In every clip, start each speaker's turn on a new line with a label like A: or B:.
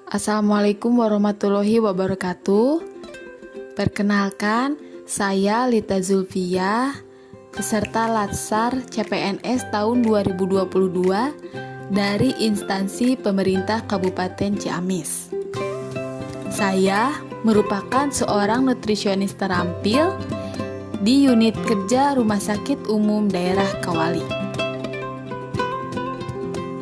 A: Assalamualaikum warahmatullahi wabarakatuh. Perkenalkan, saya Lita Zulfia, peserta Latsar CPNS tahun 2022 dari instansi pemerintah Kabupaten Ciamis. Saya merupakan seorang nutrisionis terampil di unit kerja Rumah Sakit Umum Daerah Kawali.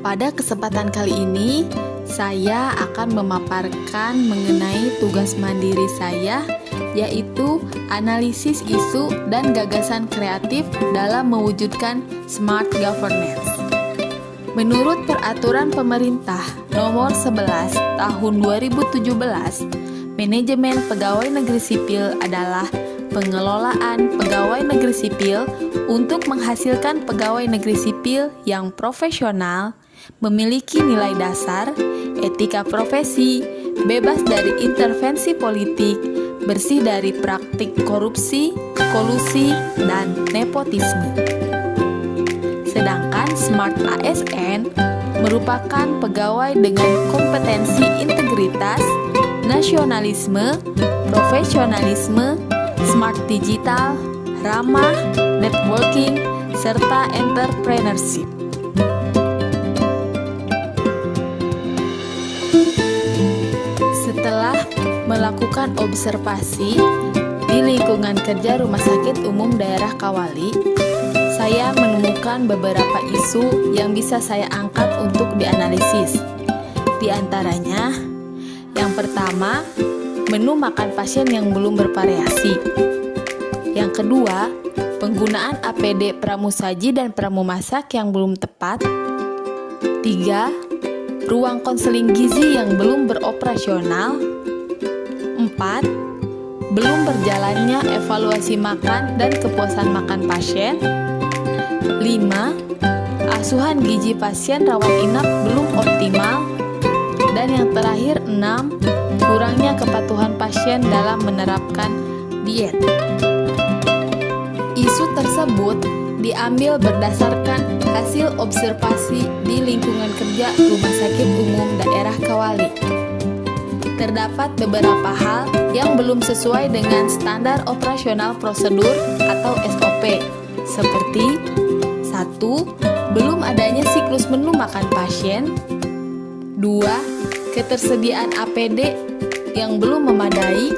A: Pada kesempatan kali ini, saya akan memaparkan mengenai tugas mandiri saya, yaitu analisis isu dan gagasan kreatif dalam mewujudkan smart governance. Menurut Peraturan Pemerintah Nomor 11 Tahun 2017, manajemen pegawai negeri sipil adalah pengelolaan pegawai negeri sipil untuk menghasilkan pegawai negeri sipil yang profesional, memiliki nilai dasar, etika profesi, bebas dari intervensi politik, bersih dari praktik korupsi, kolusi, dan nepotisme. Sedangkan Smart ASN merupakan pegawai dengan kompetensi integritas, nasionalisme, profesionalisme, smart digital, ramah, networking, serta entrepreneurship. Setelah melakukan observasi di lingkungan kerja Rumah Sakit Umum Daerah Kawali, saya menemukan beberapa isu yang bisa saya angkat untuk dianalisis. Di antaranya, yang pertama, menu makan pasien yang belum bervariasi. Yang kedua, penggunaan APD pramusaji dan pramumasak yang belum tepat. 3. Ruang konseling gizi yang belum beroperasional. 4. Belum berjalannya evaluasi makan dan kepuasan makan pasien. 5. Asuhan gizi pasien rawat inap belum optimal. Dan yang terakhir 6. Kurangnya kepatuhan pasien dalam menerapkan diet. Isu tersebut diambil berdasarkan hasil observasi di lingkungan kerja Rumah Sakit Umum Daerah Kawali. Terdapat beberapa hal yang belum sesuai dengan standar operasional prosedur atau SOP, seperti 1. Belum adanya siklus menu makan pasien. 2. Ketersediaan APD yang belum memadai.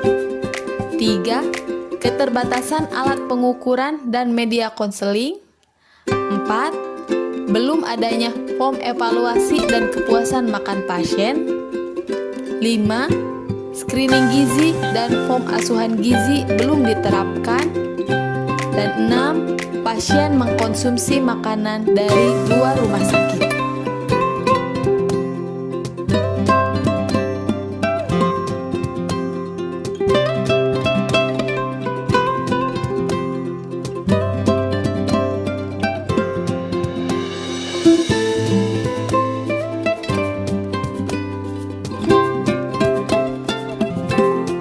A: 3. Keterbatasan alat pengukuran dan media konseling. 4. Belum adanya form evaluasi dan kepuasan makan pasien. 5. Screening gizi dan form asuhan gizi belum diterapkan. Dan 6. Pasien mengkonsumsi makanan dari luar rumah sakit.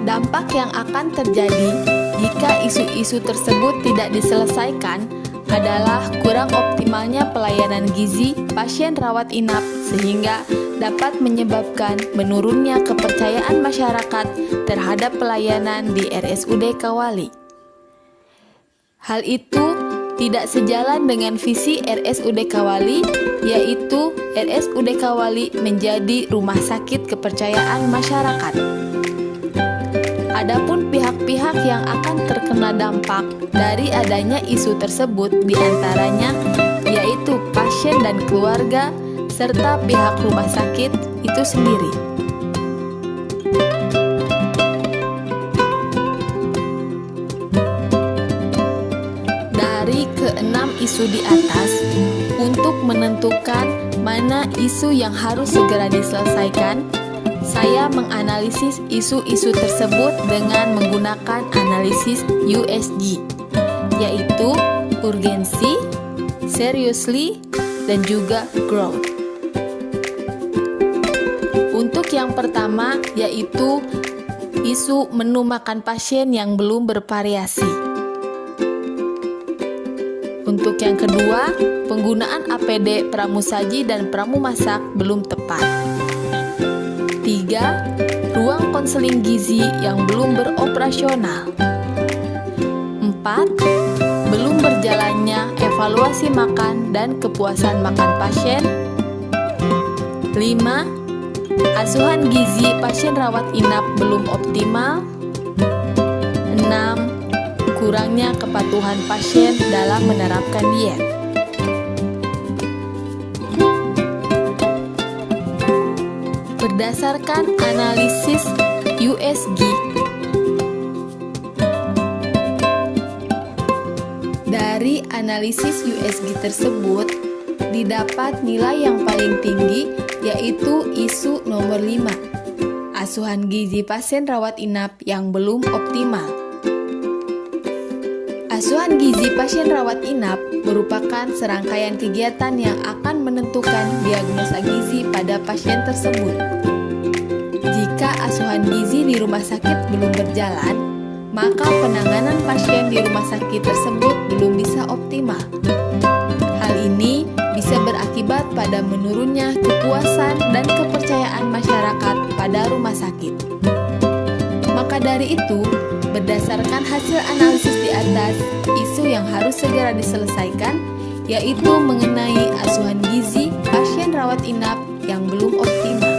A: Dampak yang akan terjadi jika isu-isu tersebut tidak diselesaikan adalah kurang optimalnya pelayanan gizi pasien rawat inap, sehingga dapat menyebabkan menurunnya kepercayaan masyarakat terhadap pelayanan di RSUD Kawali. Hal itu tidak sejalan dengan visi RSUD Kawali, yaitu RSUD Kawali menjadi rumah sakit kepercayaan masyarakat. Adapun pihak-pihak yang akan terkena dampak dari adanya isu tersebut diantaranya yaitu pasien dan keluarga serta pihak rumah sakit itu sendiri. Dari keenam isu di atas, untuk menentukan mana isu yang harus segera diselesaikan, saya menganalisis isu-isu tersebut dengan menggunakan analisis USG, yaitu urgensi, seriously, dan juga growth. Untuk yang pertama, yaitu isu menu makan pasien yang belum bervariasi. Untuk yang kedua, penggunaan APD pramusaji dan pramumasak belum tepat. 3. konseling gizi yang belum beroperasional. 4. Belum berjalannya evaluasi makan dan kepuasan makan pasien. 5. Asuhan gizi pasien rawat inap belum optimal. 6. Kurangnya kepatuhan pasien dalam menerapkan diet. Berdasarkan analisis USG, dari analisis USG tersebut didapat nilai yang paling tinggi, yaitu isu nomor 5, asuhan gizi pasien rawat inap yang belum optimal. Asuhan gizi pasien rawat inap merupakan serangkaian kegiatan yang akan menentukan diagnosa gizi pada pasien tersebut. Jika asuhan gizi di rumah sakit belum berjalan, maka penanganan pasien di rumah sakit tersebut belum bisa optimal. Hal ini bisa berakibat pada menurunnya kepuasan dan kepercayaan masyarakat pada rumah sakit. Maka dari itu, berdasarkan hasil analisis di atas, isu yang harus segera diselesaikan yaitu mengenai asuhan gizi pasien rawat inap yang belum optimal.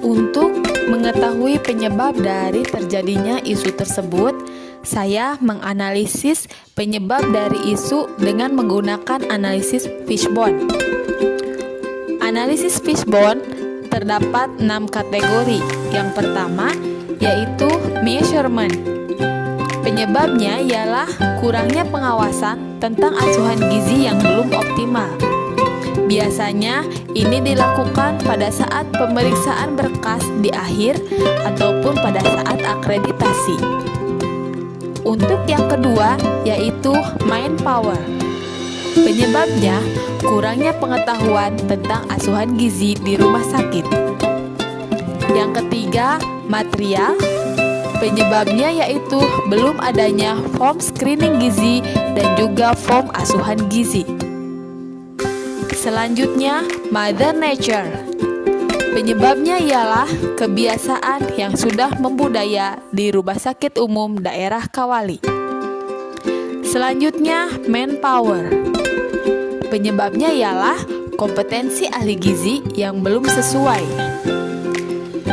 A: Untuk mengetahui penyebab dari terjadinya isu tersebut, saya menganalisis penyebab dari isu dengan menggunakan analisis Fishbone. Analisis Fishbone terdapat 6 kategori. Yang pertama yaitu measurement. Penyebabnya ialah kurangnya pengawasan tentang asuhan gizi yang belum optimal. Biasanya ini dilakukan pada saat pemeriksaan berkas di akhir ataupun pada saat akreditasi. Untuk yang kedua yaitu manpower. Penyebabnya kurangnya pengetahuan tentang asuhan gizi di rumah sakit. Yang ketiga, material. Penyebabnya yaitu belum adanya form screening gizi dan juga form asuhan gizi. Selanjutnya, Mother Nature. Penyebabnya ialah kebiasaan yang sudah membudaya di Rumah Sakit Umum Daerah Kawali. Selanjutnya, Manpower. Penyebabnya ialah kompetensi ahli gizi yang belum sesuai.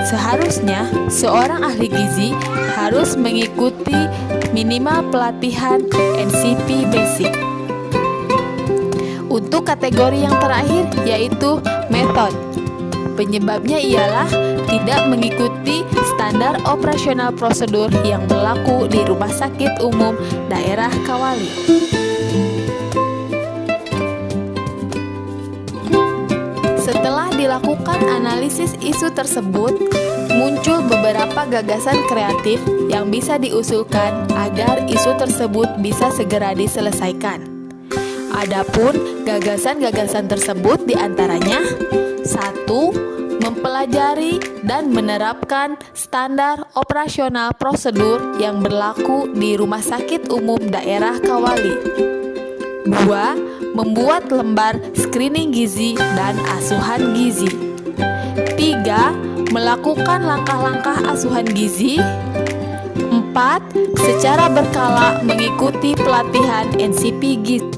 A: Seharusnya, seorang ahli gizi harus mengikuti minimal pelatihan NCP Basic. Untuk kategori yang terakhir yaitu method. Penyebabnya ialah tidak mengikuti standar operasional prosedur yang berlaku di Rumah Sakit Umum Daerah Kawali. Setelah dilakukan analisis isu tersebut, muncul beberapa gagasan kreatif yang bisa diusulkan agar isu tersebut bisa segera diselesaikan. Adapun gagasan-gagasan tersebut diantaranya 1. Mempelajari dan menerapkan standar operasional prosedur yang berlaku di Rumah Sakit Umum Daerah Kawali. 2. Membuat lembar screening gizi dan asuhan gizi. 3. Melakukan langkah-langkah asuhan gizi. 4. Secara berkala mengikuti pelatihan NCP gizi.